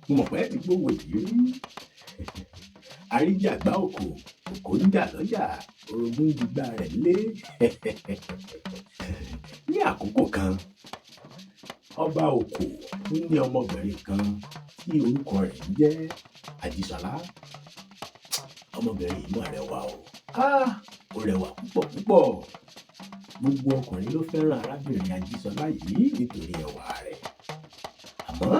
Mo mọ̀ pé ẹ ti gbówó yìí rí. Àríjàgbá òkò, òkò ń jà lọ́jà, orogún digbá rẹ̀ lé. Ní àkókò kan, ọba òkò ó ní ọmọbìnrin kan tí orúkọ rẹ̀ ń jẹ́ Àjíṣọlá. Ọmọbìnrin yìí mà rẹwà o. Ó rẹwà púpọ̀ púpọ̀. Gbogbo ọkùnrin ló fẹ́ràn arábìnrin Àjíṣọlá yìí nítorí ẹwà rẹ̀. Àmọ́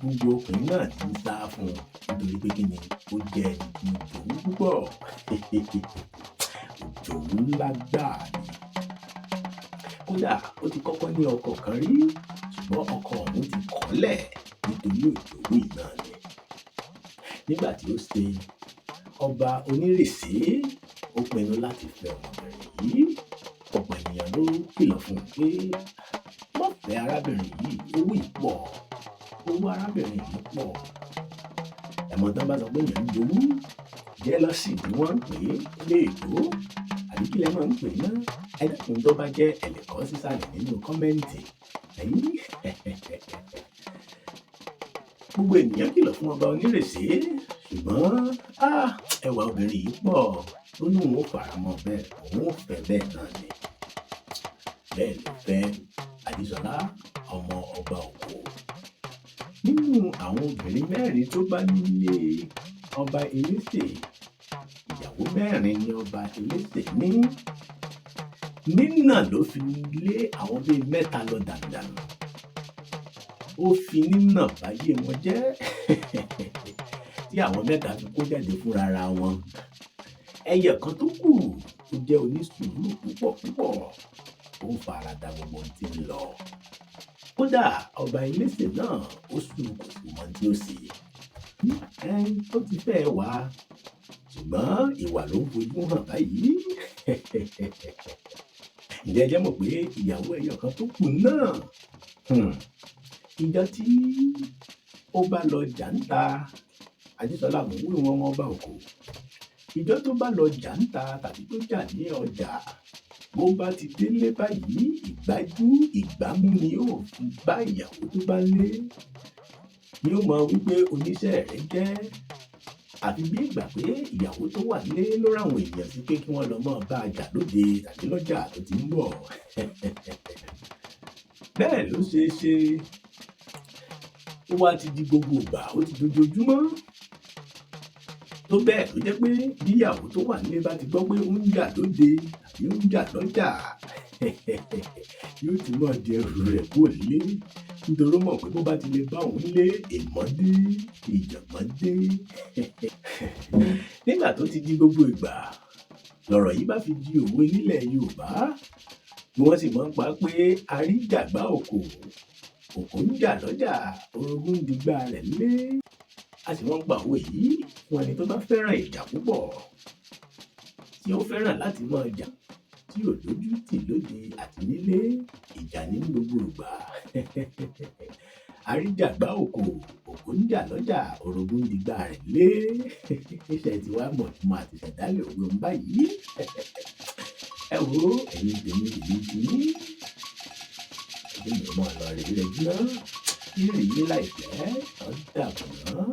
gbogbo ọkùnrin náà ti ń sá fún un nítorí pé kíni ó jẹ́ ẹni tí òjòwú púpọ̀. Òjòwú ńlá gbáà ni. Kódà ó ti kọ́kọ́ ní ọkọ kan rí, ṣùgbọ́n ọkọ ọ̀hún ti kọ̀ọ́lẹ̀ nítorí òjòwú yìí náà ni. Nígbà tí ó ṣe ọba onírèsé, ó pinnu láti fẹ́ ọmọbìnrin yìí. Ọ̀pọ̀ ènìyàn ló kìlọ̀ fún un pé má fẹ́ arábìnrin yìí, owó ìpọ̀, owó arábìnrin yìí pọ̀. Ẹ̀mọ́ tán bá sọ pé èèyàn ń jowú, jẹ́lọ́sì ni wọ́n ń pè é léèbó, àbí kí lẹ máa ń pè é náà? Ẹ dákun tó bá jẹ́ ẹ lè kọ sísàlẹ̀ nínú kọ́mẹ́ǹtì. Gbogbo ènìyàn kìlọ̀ fún ọba onírèsé, ṣùgbọ́n ẹwà obìnrin yìí pọ̀, ó ní òun ò faramọ́ bẹ́ẹ̀, òun ò fẹ́ bẹ́ẹ̀ náà ni. Bẹ́ẹ̀ ló fẹ́ Àjíṣọlá, ọmọ ọba òkò. Nínú àwọn obìnrin mẹ́rin tó bá nílé ọba Eléṣè, ìyàwó mẹ́rin ni ọba Eléṣè ní. Nínà ló fi lé àwọn bíi mẹ́ta lọ dànùdànù. Ó fi nínà báyé wọn jẹ́ tí àwọn mẹ́ta fi kó jáde fúnra ra wọn. Ẹyẹ kan tó kù ó jẹ́ onísùúrù púpọ̀ púpọ̀. Ó ń farada gbogbo ohun tí ń lọ. Kódà ọba Eléṣè náà ó sùn kò sí mọ tí ó sì. Ó ti fẹ́ wá, ṣùgbọ́n ìwà ló ń fojú hàn báyìí. Ǹjẹ́ ẹ jẹ́ mọ̀ pé ìyàwó ẹyọ kan tó kù náà, ìjọ tí ó bá lọ jà ń ta, Àjíṣọlá mò ń wí wọn ọmọ ọba òkò. Ìjọ tó bá lọ jà ń ta tàbí tó jà ní ọjà, bó bá ti délé báyìí, ìgbájú ìgbámú ni yóò fi bá ìyàwó tó bá lé. Ni ó mọ wípé oníṣẹ́ rẹ̀ jẹ́, àfi bí ìgbà pé ìyàwó tó wà lé ló ráwọn èèyàn sí pé kí wọ́n lọ máa bá a jà lóde tàbí lọ́jà tó ti ń bọ̀. Bẹ́ẹ̀ ló ṣe é ṣe. Ó wá ti di gbogbo ìgbà, ó ti dojoojúmọ́. Tó bẹ́ẹ̀ tó jẹ́ pé bí ìyàwó tó wà nílé bá ti gbọ́ pé ó ń jà lóde tàbí ó ń jà lọ́jà, yóò ti máa di ẹrù rẹ̀ kúrò nílé. Nítorí mọ̀ pé bó bá ti lè bá òun lé, èèmọ̀ dé, ìjàngbọ̀n dé. Nígbà tó ti di gbogbo ìgbà, lọ̀rọ̀ yìí bá fi di òwe nílẹ̀ Yorùbá, ni wọ́n sì máa ń pa pé àríjàgbá òkò, òkò ń jà lọ́jà, orogún digbá rẹ̀ lé. A sì máa ń pa òwe yìí fún ẹni tó bá fẹ́ràn ìjà púpọ̀, tí ó fẹ́ràn láti máa jà, tí ò lójú tì lóde àti nílé, ìjà ní gbogbo ìgbà. Àríjàgbá òkò, òkò ń jà lọ́jà, orogún digbá rẹ̀ lé. Iṣẹ́ ti wá mọ̀ tí mo àti ṣẹ̀dálẹ̀ òwe ń báyìí. Ẹ wo ẹ̀yin tèmi ti ní. Ẹ̀yin mi ò mọ̀ lọ rèé rẹ̀ jùlọ. Kí rèé láìpẹ́, ó dàbọ̀ náà.